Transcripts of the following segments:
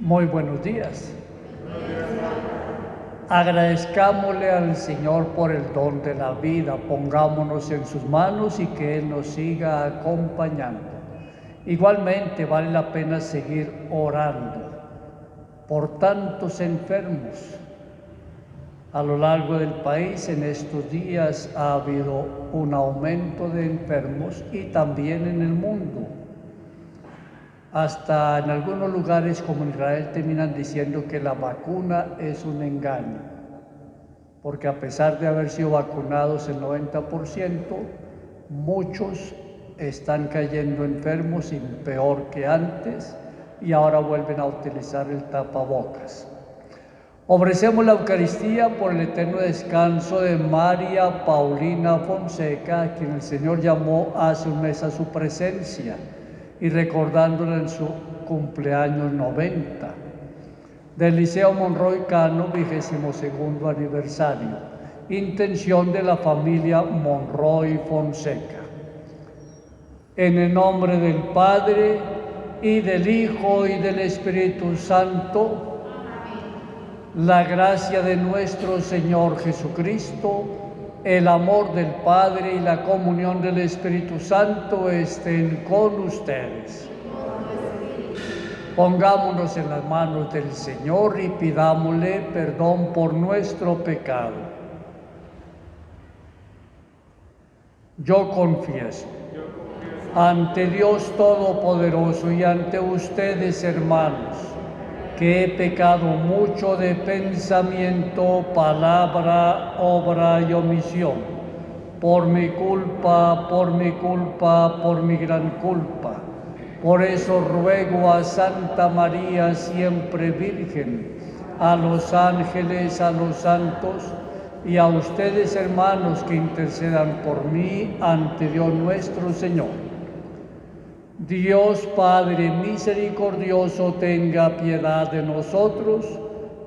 Muy buenos días. Agradezcámosle al Señor por el don de la vida, pongámonos en sus manos y que Él nos siga acompañando. Igualmente vale la pena seguir orando por tantos enfermos. A lo largo del país en estos días ha habido un aumento de enfermos y también en el mundo. Hasta en algunos lugares como Israel terminan diciendo que la vacuna es un engaño, porque a pesar de haber sido vacunados el 90%, muchos están cayendo enfermos y peor que antes y ahora vuelven a utilizar el tapabocas. Ofrecemos la Eucaristía por el eterno descanso de María Paulina Fonseca, a quien el Señor llamó hace un mes a su presencia, y recordándola en su cumpleaños 90. Del Liceo Monroy Cano, 22º aniversario. Intención de la familia Monroy Fonseca. En el nombre del Padre, y del Hijo, y del Espíritu Santo. La gracia de nuestro Señor Jesucristo, el amor del Padre y la comunión del Espíritu Santo estén con ustedes. Pongámonos en las manos del Señor y pidámosle perdón por nuestro pecado. Yo confieso ante Dios Todopoderoso y ante ustedes, hermanos, que he pecado mucho de pensamiento, palabra, obra y omisión, por mi culpa, por mi gran culpa. Por eso ruego a Santa María, siempre Virgen, a los ángeles, a los santos, y a ustedes, hermanos, que intercedan por mí ante Dios nuestro Señor. Dios Padre misericordioso, tenga piedad de nosotros,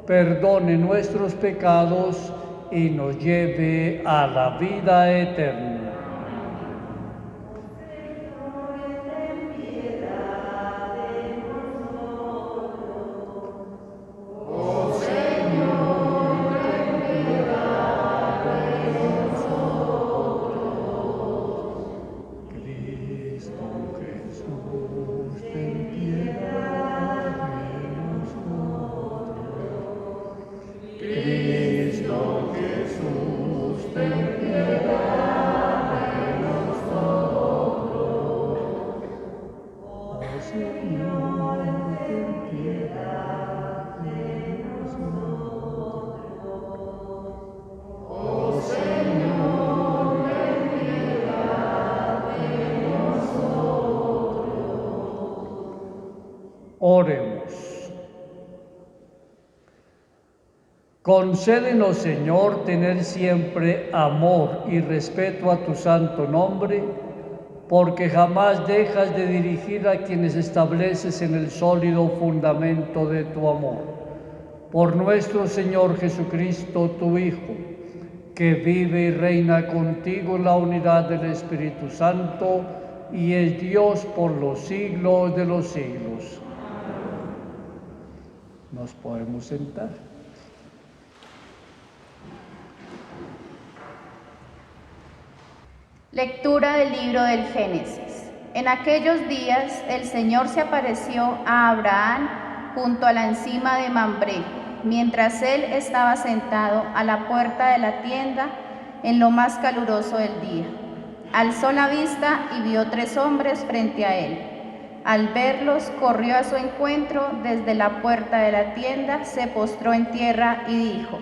perdone nuestros pecados y nos lleve a la vida eterna. Oremos. Concédenos, Señor, tener siempre amor y respeto a tu santo nombre, porque jamás dejas de dirigir a quienes estableces en el sólido fundamento de tu amor. Por nuestro Señor Jesucristo, tu Hijo, que vive y reina contigo en la unidad del Espíritu Santo y es Dios por los siglos de los siglos. Nos podemos sentar. Lectura del libro del Génesis. En aquellos días el Señor se apareció a Abraham junto a la encima de Mambré, mientras él estaba sentado a la puerta de la tienda en lo más caluroso del día. Alzó la vista y vio 3 hombres frente a él. Al verlos, corrió a su encuentro desde la puerta de la tienda, se postró en tierra y dijo: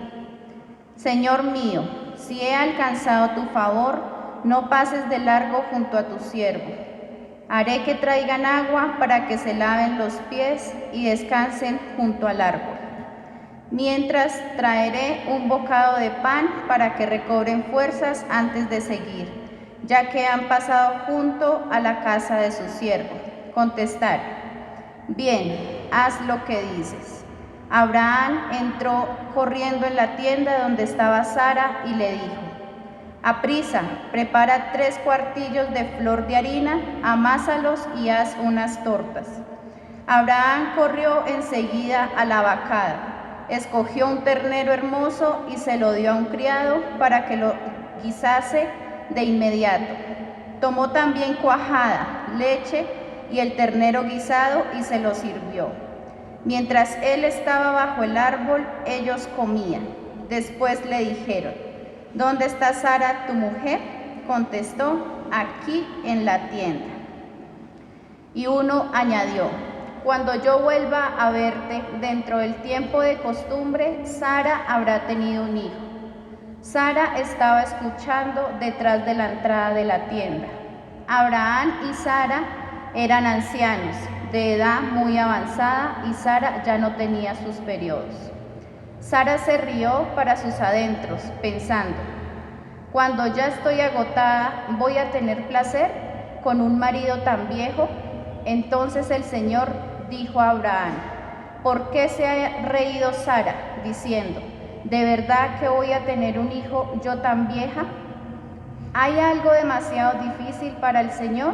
Señor mío, si he alcanzado tu favor, no pases de largo junto a tu siervo. Haré que traigan agua para que se laven los pies y descansen junto al árbol. Mientras traeré un bocado de pan para que recobren fuerzas antes de seguir, ya que han pasado junto a la casa de su siervo. Contestaron: Bien, haz lo que dices. Abraham entró corriendo en la tienda donde estaba Sara y le dijo: Aprisa, prepara 3 cuartillos de flor de harina, amásalos y haz unas tortas. Abraham corrió enseguida a la vacada, escogió un ternero hermoso y se lo dio a un criado para que lo guisase de inmediato. Tomó también cuajada, leche y el ternero guisado y se lo sirvió. Mientras él estaba bajo el árbol, ellos comían. Después le dijeron: ¿Dónde está Sara, tu mujer? Contestó: aquí en la tienda. Y uno añadió: cuando yo vuelva a verte dentro del tiempo de costumbre, Sara habrá tenido un hijo. Sara estaba escuchando detrás de la entrada de la tienda. Abraham y Sara eran ancianos, de edad muy avanzada, y Sara ya no tenía sus periodos. Sara se rió para sus adentros, pensando: cuando ya estoy agotada, ¿voy a tener placer con un marido tan viejo? Entonces el Señor dijo a Abraham: ¿por qué se ha reído Sara, diciendo: ¿de verdad que voy a tener un hijo yo tan vieja? ¿Hay algo demasiado difícil para el Señor?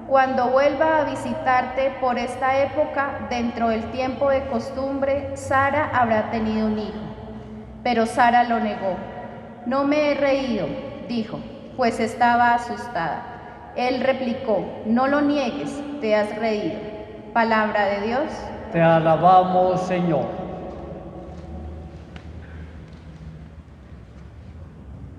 Cuando vuelva a visitarte por esta época, dentro del tiempo de costumbre, Sara habrá tenido un hijo. Pero Sara lo negó. No me he reído, dijo, pues estaba asustada. Él replicó: no lo niegues, te has reído. Palabra de Dios. Te alabamos, Señor.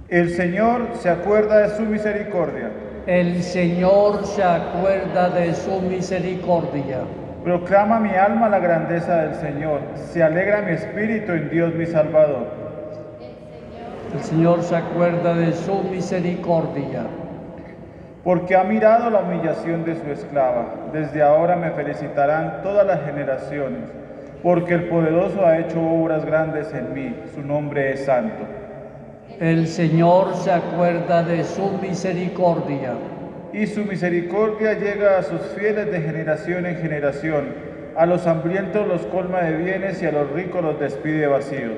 El Señor se acuerda de su misericordia. El Señor se acuerda de su misericordia. Proclama mi alma la grandeza del Señor. Se alegra mi espíritu en Dios mi Salvador. El Señor se acuerda de su misericordia. Porque ha mirado la humillación de su esclava. Desde ahora me felicitarán todas las generaciones, porque el poderoso ha hecho obras grandes en mí. Su nombre es santo. El Señor se acuerda de su misericordia. Y su misericordia llega a sus fieles de generación en generación. A los hambrientos los colma de bienes y a los ricos los despide vacíos.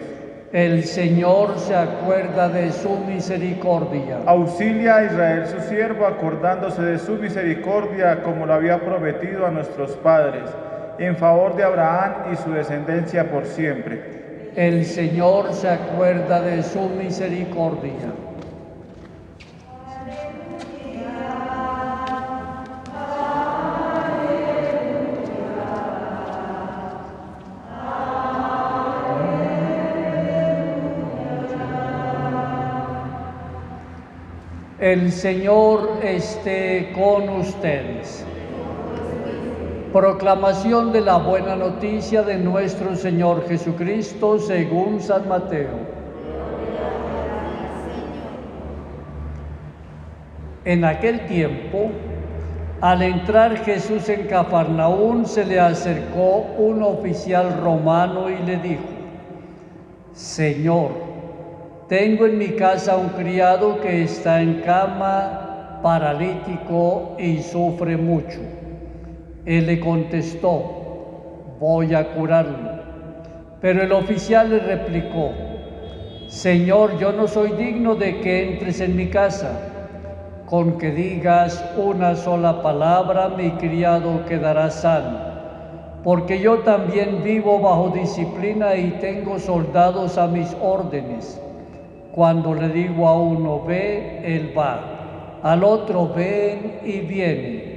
El Señor se acuerda de su misericordia. Auxilia a Israel su siervo, acordándose de su misericordia, como lo había prometido a nuestros padres, en favor de Abraham y su descendencia por siempre. El Señor se acuerda de su misericordia. El Señor esté con ustedes. Proclamación de la buena noticia de nuestro Señor Jesucristo según San Mateo. En aquel tiempo, al entrar Jesús en Cafarnaún, se le acercó un oficial romano y le dijo: Señor, tengo en mi casa un criado que está en cama, paralítico y sufre mucho. Él le contestó: voy a curarlo. Pero el oficial le replicó: Señor, yo no soy digno de que entres en mi casa. Con que digas una sola palabra, mi criado quedará sano. Porque yo también vivo bajo disciplina y tengo soldados a mis órdenes. Cuando le digo a uno ve, él va. Al otro ven y viene.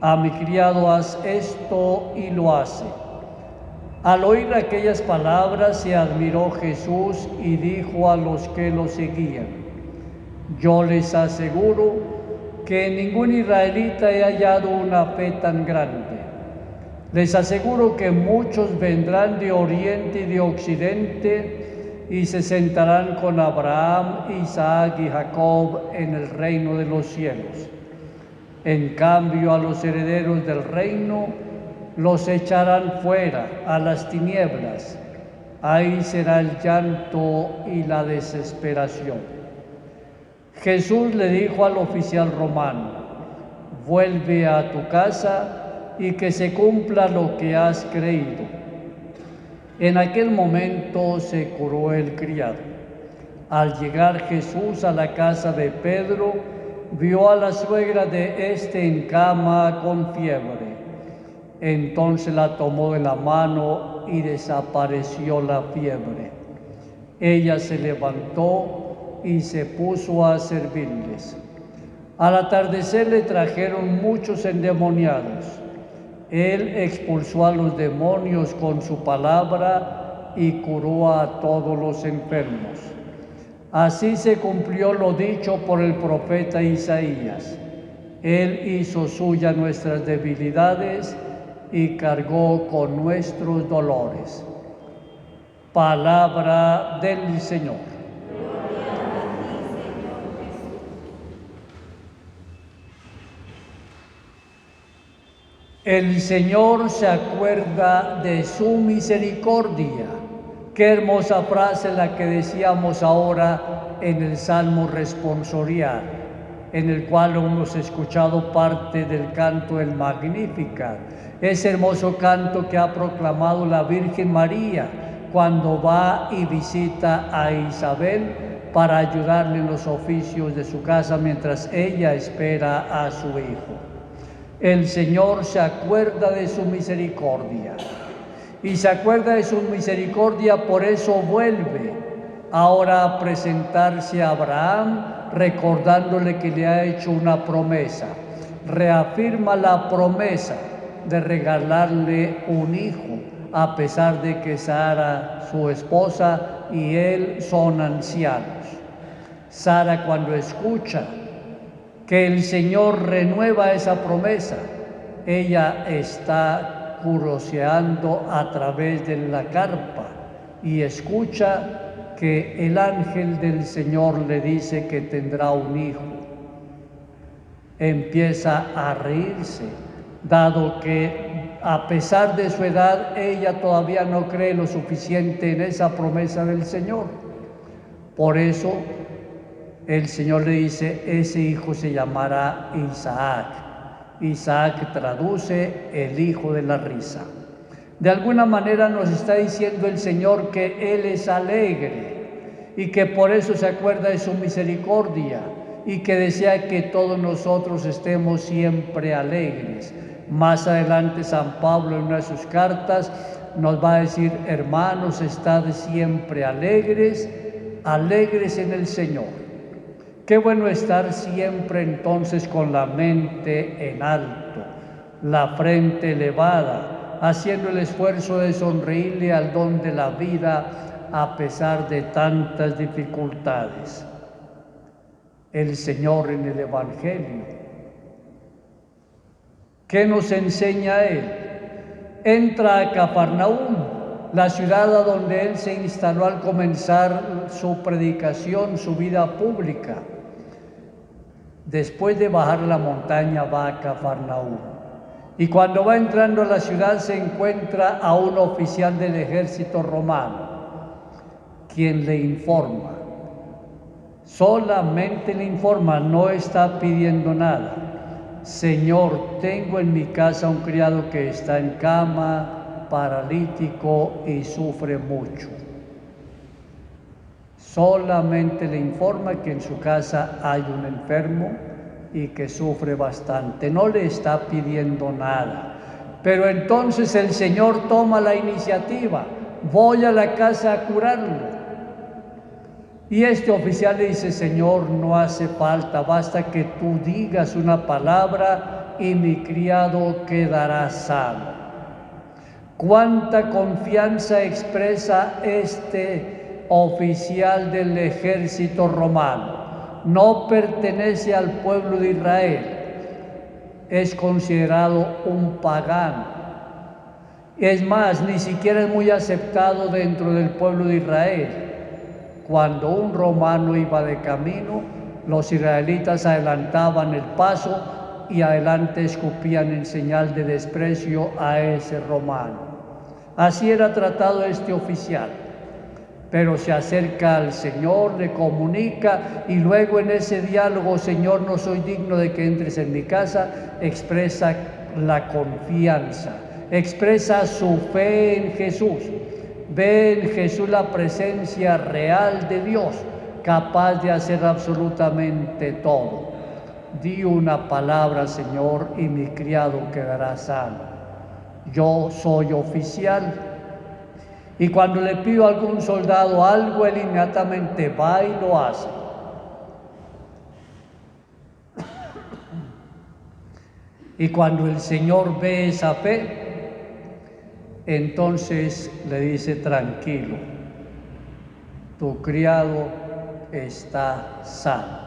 A mi criado haz esto y lo hace. Al oír aquellas palabras se admiró Jesús y dijo a los que lo seguían: yo les aseguro que en ningún israelita he hallado una fe tan grande. Les aseguro que muchos vendrán de oriente y de occidente y se sentarán con Abraham, Isaac y Jacob en el reino de los cielos. En cambio, a los herederos del reino los echarán fuera a las tinieblas. Ahí será el llanto y la desesperación. Jesús le dijo al oficial romano: vuelve a tu casa y que se cumpla lo que has creído. En aquel momento se curó el criado. Al llegar Jesús a la casa de Pedro, vio a la suegra de éste en cama con fiebre. Entonces la tomó de la mano y desapareció la fiebre. Ella se levantó y se puso a servirles. Al atardecer le trajeron muchos endemoniados. Él expulsó a los demonios con su palabra y curó a todos los enfermos. Así se cumplió lo dicho por el profeta Isaías. Él hizo suya nuestras debilidades y cargó con nuestros dolores. Palabra del Señor. El Señor se acuerda de su misericordia. Qué hermosa frase la que decíamos ahora en el Salmo responsorial, en el cual hemos escuchado parte del canto del Magnificat. Ese hermoso canto que ha proclamado la Virgen María cuando va y visita a Isabel para ayudarle en los oficios de su casa mientras ella espera a su hijo. El Señor se acuerda de su misericordia. Y se acuerda de su misericordia, por eso vuelve ahora a presentarse a Abraham, recordándole que le ha hecho una promesa. Reafirma la promesa de regalarle un hijo, a pesar de que Sara, su esposa, y él son ancianos. Sara, cuando escucha que el Señor renueva esa promesa, ella está curioseando a través de la carpa y escucha que el ángel del Señor le dice que tendrá un hijo. Empieza a reírse, dado que a pesar de su edad, ella todavía no cree lo suficiente en esa promesa del Señor. Por eso el Señor le dice, ese hijo se llamará Isaac. Isaac traduce el hijo de la risa. De alguna manera nos está diciendo el Señor que Él es alegre y que por eso se acuerda de su misericordia y que desea que todos nosotros estemos siempre alegres. Más adelante San Pablo en una de sus cartas nos va a decir, hermanos, estad siempre alegres, alegres en el Señor. Qué bueno estar siempre entonces con la mente en alto, la frente elevada, haciendo el esfuerzo de sonreírle al don de la vida a pesar de tantas dificultades. El Señor en el Evangelio, ¿qué nos enseña Él? Entra a Cafarnaúm, la ciudad a donde Él se instaló al comenzar su predicación, su vida pública. Después de bajar la montaña va a Cafarnaúm. Y cuando va entrando a la ciudad se encuentra a un oficial del ejército romano, quien le informa. Solamente le informa, no está pidiendo nada. Señor, tengo en mi casa un criado que está en cama, paralítico y sufre mucho. Solamente le informa que en su casa hay un enfermo y que sufre bastante. No le está pidiendo nada. Pero entonces el Señor toma la iniciativa. Voy a la casa a curarlo. Y este oficial le dice, Señor, no hace falta, basta que tú digas una palabra y mi criado quedará sano. ¿Cuánta confianza expresa este oficial del ejército romano? No pertenece al pueblo de Israel, es considerado un pagano. Es más, ni siquiera es muy aceptado dentro del pueblo de Israel. Cuando un romano iba de camino, los israelitas adelantaban el paso y adelante escupían en señal de desprecio a ese romano. Así era tratado este oficial. Pero se acerca al Señor, le comunica y luego en ese diálogo, Señor, no soy digno de que entres en mi casa, expresa la confianza, expresa su fe en Jesús. Ve en Jesús la presencia real de Dios, capaz de hacer absolutamente todo. Di una palabra, Señor, y mi criado quedará sano. Yo soy oficial. Y cuando le pido a algún soldado algo, él inmediatamente va y lo hace. Y cuando el Señor ve esa fe, entonces le dice: tranquilo, tu criado está sano.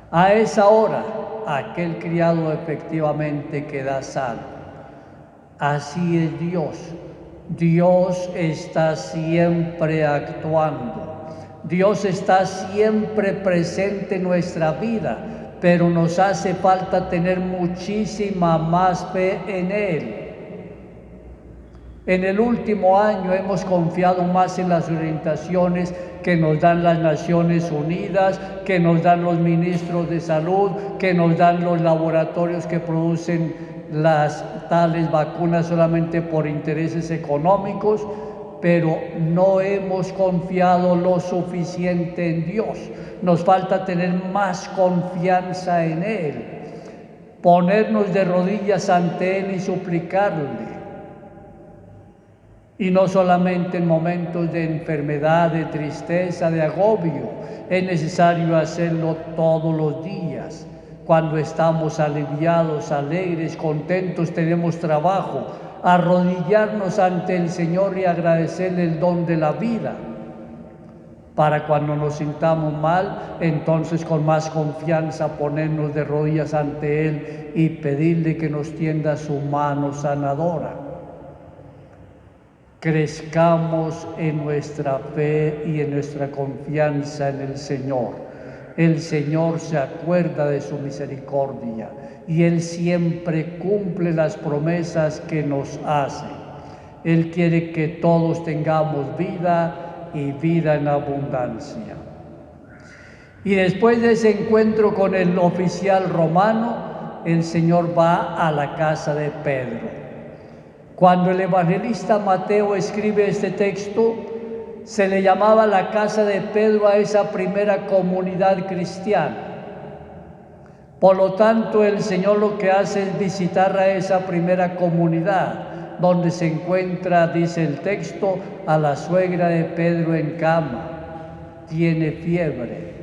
A esa hora, aquel criado efectivamente queda sano. Así es Dios. Dios está siempre actuando. Dios está siempre presente en nuestra vida, pero nos hace falta tener muchísima más fe en Él. En el último año hemos confiado más en las orientaciones que nos dan las Naciones Unidas, que nos dan los ministros de salud, que nos dan los laboratorios que producen las tales vacunas solamente por intereses económicos, pero no hemos confiado lo suficiente en Dios. Nos falta tener más confianza en Él, ponernos de rodillas ante Él y suplicarle. Y no solamente en momentos de enfermedad, de tristeza, de agobio, es necesario hacerlo todos los días. Cuando estamos aliviados, alegres, contentos, tenemos trabajo, arrodillarnos ante el Señor y agradecerle el don de la vida. Para cuando nos sintamos mal, entonces con más confianza ponernos de rodillas ante Él y pedirle que nos tienda su mano sanadora. Crezcamos en nuestra fe y en nuestra confianza en el Señor. El Señor se acuerda de su misericordia y Él siempre cumple las promesas que nos hace. Él quiere que todos tengamos vida y vida en abundancia. Y después de ese encuentro con el oficial romano, el Señor va a la casa de Pedro. Cuando el evangelista Mateo escribe este texto, se le llamaba la casa de Pedro a esa primera comunidad cristiana. Por lo tanto, el Señor lo que hace es visitar a esa primera comunidad, donde se encuentra, dice el texto, a la suegra de Pedro en cama. Tiene fiebre.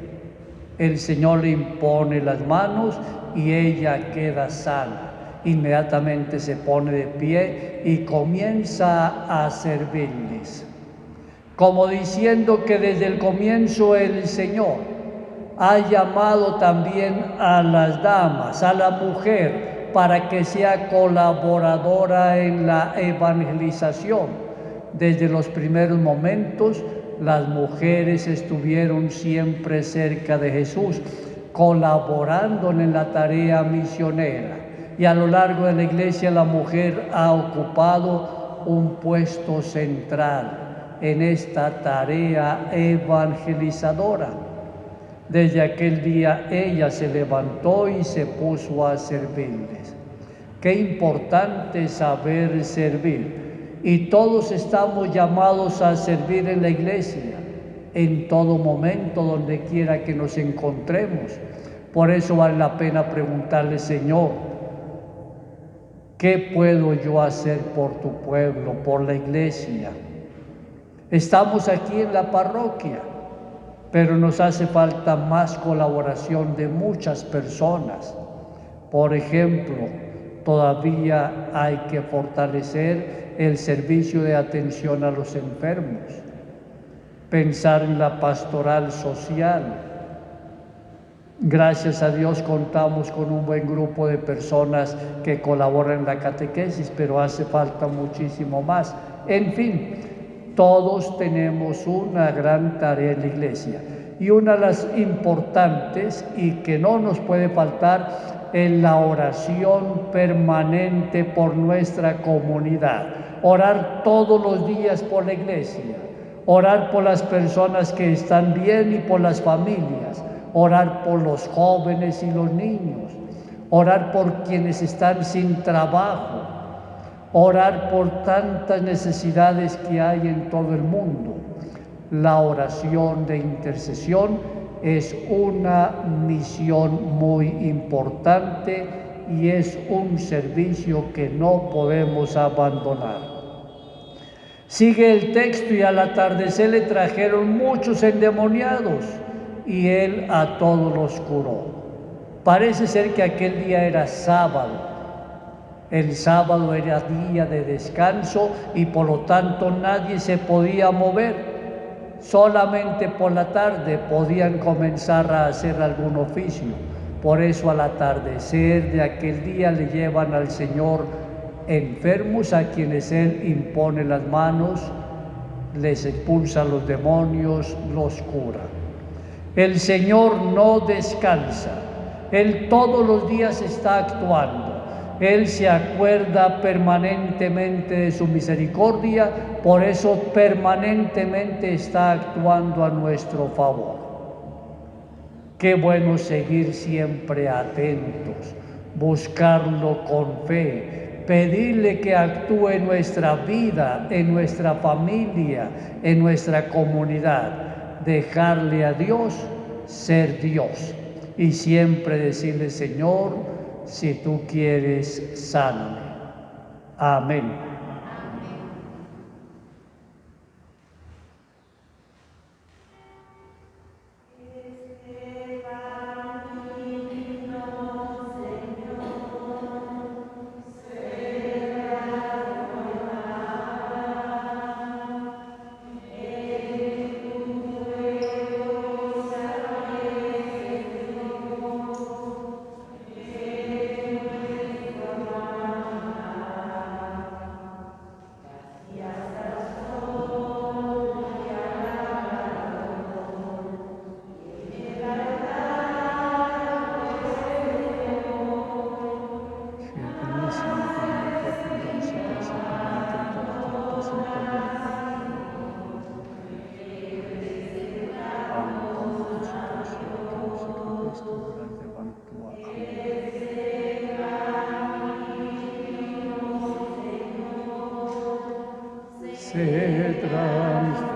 El Señor le impone las manos y ella queda sana. Inmediatamente se pone de pie y comienza a servirles, como diciendo que desde el comienzo el Señor ha llamado también a las damas, a la mujer, para que sea colaboradora en la evangelización. Desde los primeros momentos, las mujeres estuvieron siempre cerca de Jesús, colaborando en la tarea misionera. Y a lo largo de la iglesia la mujer ha ocupado un puesto central en esta tarea evangelizadora. Desde aquel día ella se levantó y se puso a servirles. Qué importante saber servir. Y todos estamos llamados a servir en la iglesia, en todo momento, donde quiera que nos encontremos. Por eso vale la pena preguntarle: Señor, ¿qué puedo yo hacer por tu pueblo, por la iglesia? Estamos aquí en la parroquia, pero nos hace falta más colaboración de muchas personas. Por ejemplo, todavía hay que fortalecer el servicio de atención a los enfermos, pensar en la pastoral social. Gracias a Dios contamos con un buen grupo de personas que colaboran en la catequesis, pero hace falta muchísimo más. En fin, todos tenemos una gran tarea en la iglesia, y una de las importantes y que no nos puede faltar es la oración permanente por nuestra comunidad. Orar todos los días por la iglesia, orar por las personas que están bien y por las familias, orar por los jóvenes y los niños, orar por quienes están sin trabajo, orar por tantas necesidades que hay en todo el mundo. La oración de intercesión es una misión muy importante y es un servicio que no podemos abandonar. Sigue el texto: y al atardecer le trajeron muchos endemoniados y él a todos los curó. Parece ser que aquel día era sábado. El sábado era día de descanso y por lo tanto nadie se podía mover. Solamente por la tarde podían comenzar a hacer algún oficio. Por eso al atardecer de aquel día le llevan al Señor enfermos a quienes Él impone las manos, les expulsa a los demonios, los cura. El Señor no descansa. Él todos los días está actuando. Él se acuerda permanentemente de su misericordia, por eso permanentemente está actuando a nuestro favor. Qué bueno seguir siempre atentos, buscarlo con fe, pedirle que actúe en nuestra vida, en nuestra familia, en nuestra comunidad, dejarle a Dios ser Dios y siempre decirle: Señor, si tú quieres, sáname. Amén. Se transformarán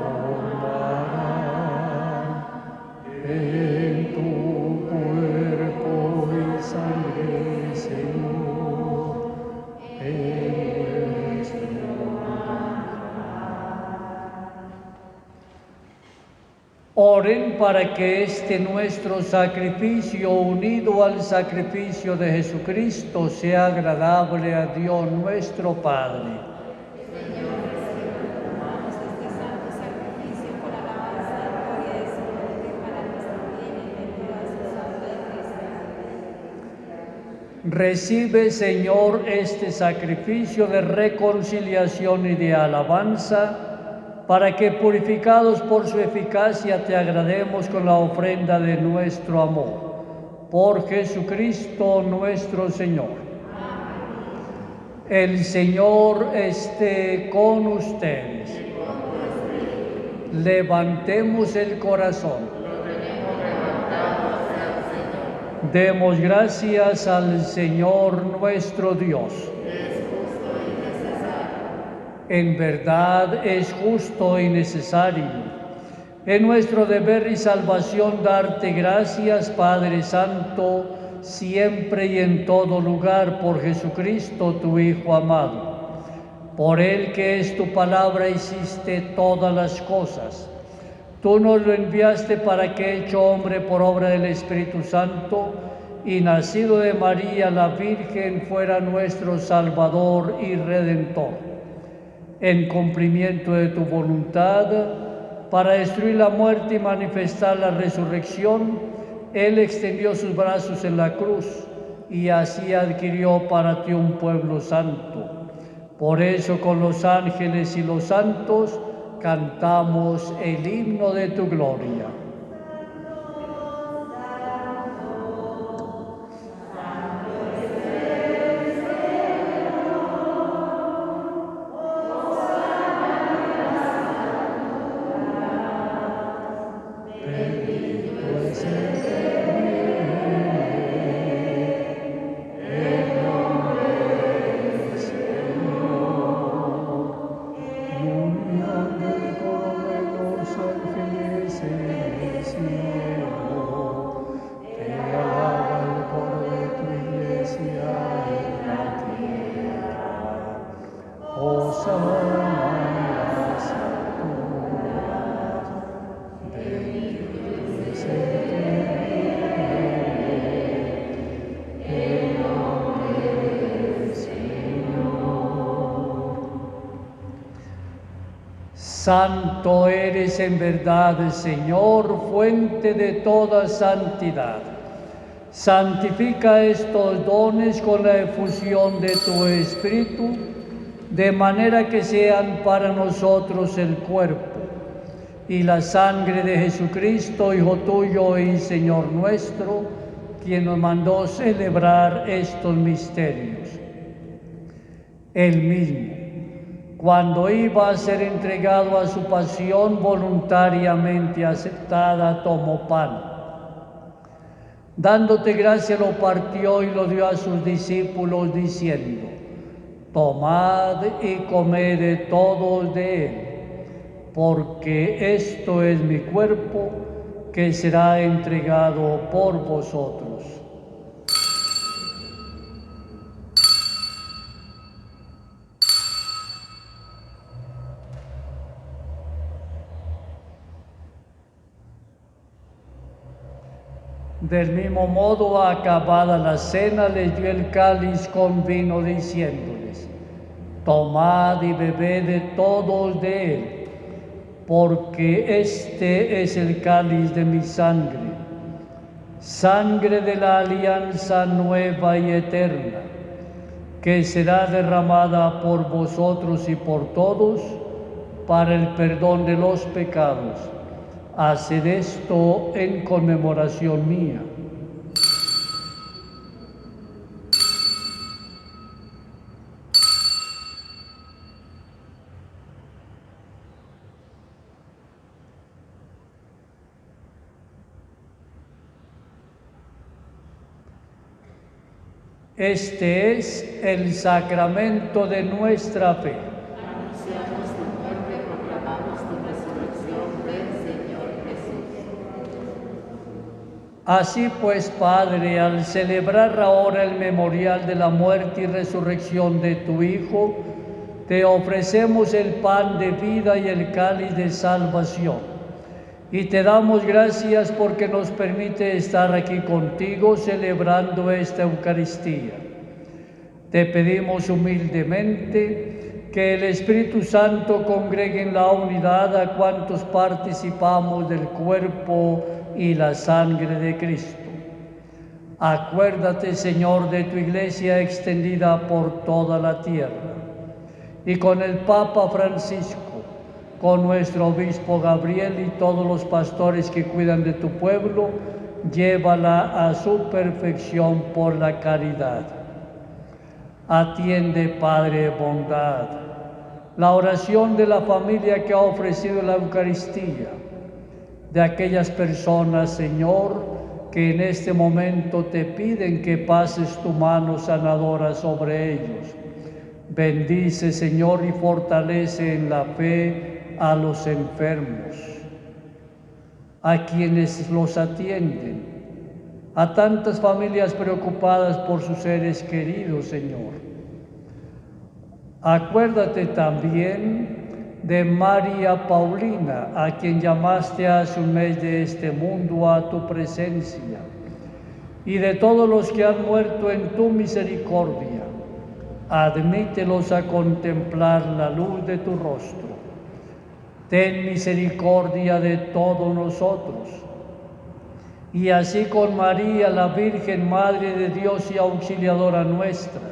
en tu cuerpo y sangre, Señor, en nuestro Oren para que este nuestro sacrificio, unido al sacrificio de Jesucristo, sea agradable a Dios nuestro Padre. Recibe, Señor, este sacrificio de reconciliación y de alabanza, para que, purificados por su eficacia, te agrademos con la ofrenda de nuestro amor. Por Jesucristo nuestro Señor. El Señor esté con ustedes. Levantemos el corazón. Demos gracias al Señor nuestro Dios. En verdad es justo y necesario. Es nuestro deber y salvación darte gracias, Padre Santo, siempre y en todo lugar, por Jesucristo, tu Hijo amado. Por Él, que es tu palabra, hiciste todas las cosas. Tú nos lo enviaste para que, hecho hombre por obra del Espíritu Santo y nacido de María la Virgen, fuera nuestro Salvador y Redentor. En cumplimiento de tu voluntad, para destruir la muerte y manifestar la resurrección, Él extendió sus brazos en la cruz y así adquirió para ti un pueblo santo. Por eso, con los ángeles y los santos, cantamos el himno de tu gloria. Santo eres en verdad, Señor, fuente de toda santidad. Santifica estos dones con la efusión de tu Espíritu, de manera que sean para nosotros el cuerpo y la sangre de Jesucristo, Hijo tuyo y Señor nuestro, quien nos mandó celebrar estos misterios. Él mismo, cuando iba a ser entregado a su pasión voluntariamente aceptada, tomó pan. Dándote gracia lo partió y lo dio a sus discípulos diciendo: tomad y comed todos de él, porque esto es mi cuerpo que será entregado por vosotros. Del mismo modo, acabada la cena, les dio el cáliz con vino, diciéndoles: tomad y bebed de todos de él, porque este es el cáliz de mi sangre, sangre de la alianza nueva y eterna, que será derramada por vosotros y por todos para el perdón de los pecados. Haced esto en conmemoración mía. Este es el sacramento de nuestra fe. Anunciamos tu muerte, proclamamos tu resurrección, ven Señor Jesús. Así pues, Padre, al celebrar ahora el memorial de la muerte y resurrección de tu Hijo, te ofrecemos el pan de vida y el cáliz de salvación. Y te damos gracias porque nos permite estar aquí contigo celebrando esta Eucaristía. Te pedimos humildemente que el Espíritu Santo congregue en la unidad a cuantos participamos del cuerpo y la sangre de Cristo. Acuérdate, Señor, de tu Iglesia extendida por toda la tierra, y con el Papa Francisco, con nuestro obispo Gabriel y todos los pastores que cuidan de tu pueblo, llévala a su perfección por la caridad. Atiende, Padre, bondad, la oración de la familia que ha ofrecido la Eucaristía, de aquellas personas, Señor, que en este momento te piden que pases tu mano sanadora sobre ellos. Bendice, Señor, y fortalece en la fe a los enfermos, a quienes los atienden, a tantas familias preocupadas por sus seres queridos, Señor. Acuérdate también de María Paulina, a quien llamaste hace un mes de este mundo a tu presencia, y de todos los que han muerto en tu misericordia. Admítelos a contemplar la luz de tu rostro. Ten misericordia de todos nosotros. Y así con María, la Virgen Madre de Dios y auxiliadora nuestra,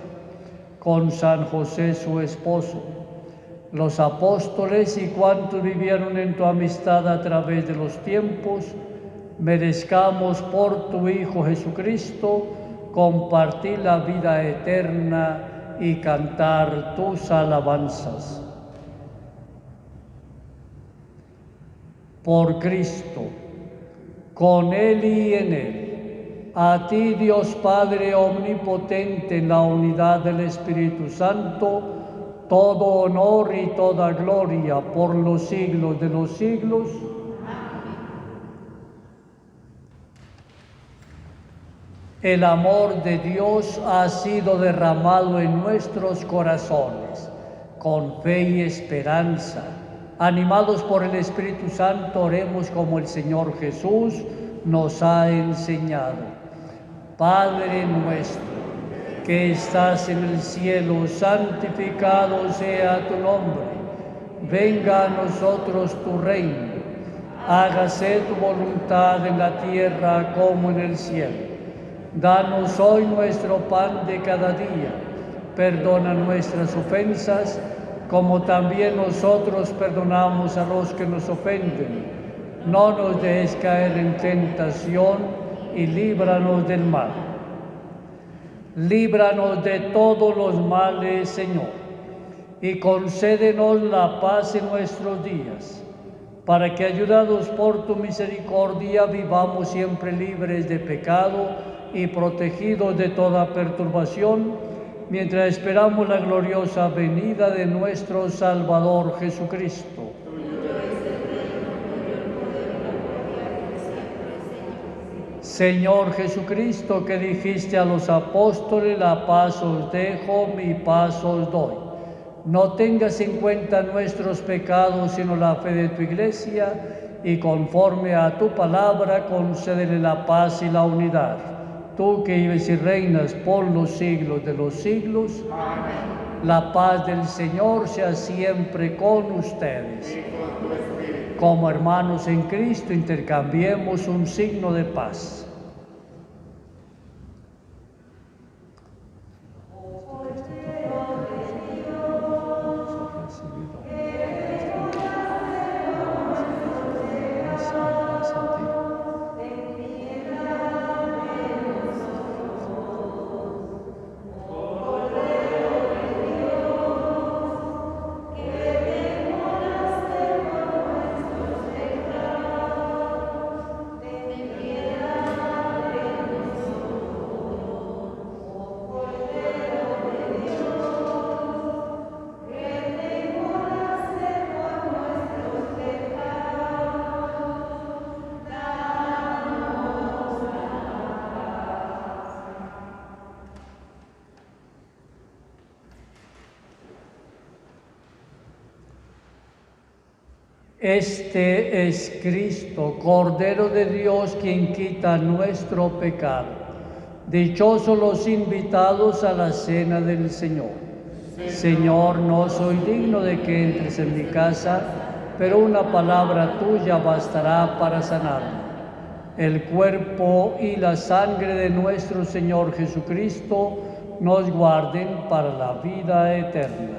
con San José su esposo, los apóstoles y cuantos vivieron en tu amistad a través de los tiempos, merezcamos por tu Hijo Jesucristo compartir la vida eterna y cantar tus alabanzas. Por Cristo, con Él y en Él, a ti, Dios Padre omnipotente, en la unidad del Espíritu Santo, todo honor y toda gloria por los siglos de los siglos. El amor de Dios ha sido derramado en nuestros corazones Con fe y esperanza, animados por el Espíritu Santo, oremos como el Señor Jesús nos ha enseñado. Padre nuestro, que estás en el cielo, santificado sea tu nombre. Venga a nosotros tu reino. Hágase tu voluntad en la tierra como en el cielo. Danos hoy nuestro pan de cada día. Perdona nuestras ofensas, como también nosotros perdonamos a los que nos ofenden. No nos dejes caer en tentación y líbranos del mal. Líbranos de todos los males, Señor, y concédenos la paz en nuestros días, para que, ayudados por tu misericordia, vivamos siempre libres de pecado y protegidos de toda perturbación, mientras esperamos la gloriosa venida de nuestro Salvador Jesucristo. Señor Jesucristo, que dijiste a los apóstoles: la paz os dejo, mi paz os doy. No tengas en cuenta nuestros pecados, sino la fe de tu Iglesia, y conforme a tu palabra, concédele la paz y la unidad. Tú que vives y reinas por los siglos de los siglos. Amén. La paz del Señor sea siempre con ustedes. Como hermanos en Cristo, intercambiemos un signo de paz. Este es Cristo, Cordero de Dios, quien quita nuestro pecado. Dichosos los invitados a la cena del Señor. Señor, no soy digno de que entres en mi casa, pero una palabra tuya bastará para sanarme. El cuerpo y la sangre de nuestro Señor Jesucristo nos guarden para la vida eterna.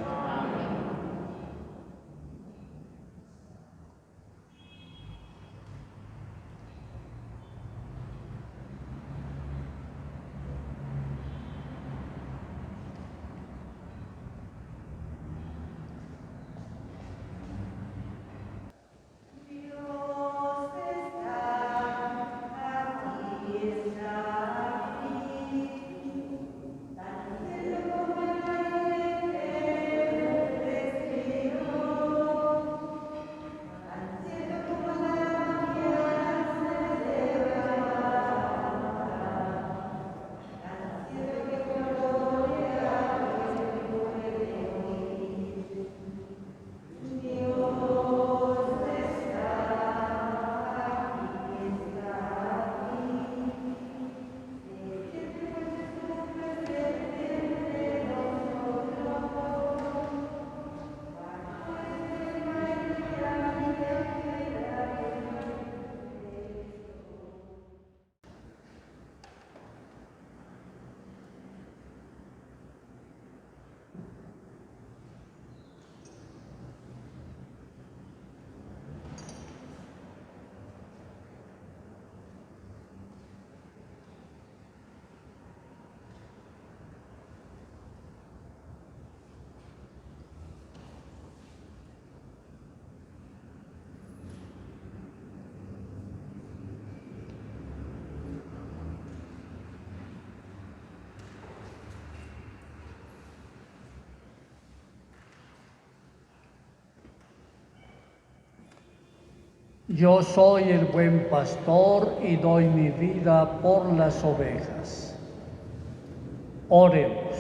Yo soy el buen pastor y doy mi vida por las ovejas. Oremos.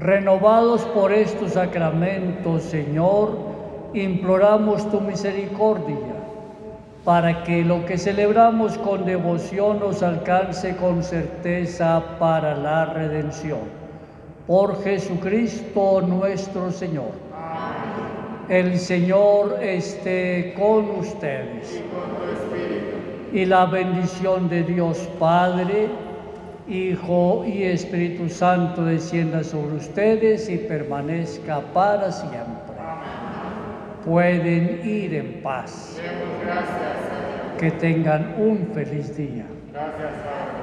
Renovados por estos sacramentos, Señor, imploramos tu misericordia, para que lo que celebramos con devoción nos alcance con certeza para la redención. Por Jesucristo nuestro Señor. Amén. El Señor esté con ustedes. Y con tu espíritu. Y la bendición de Dios Padre, Hijo y Espíritu Santo descienda sobre ustedes y permanezca para siempre. Amén. Pueden ir en paz. Demos gracias a Dios. Que tengan un feliz día. Gracias, Padre.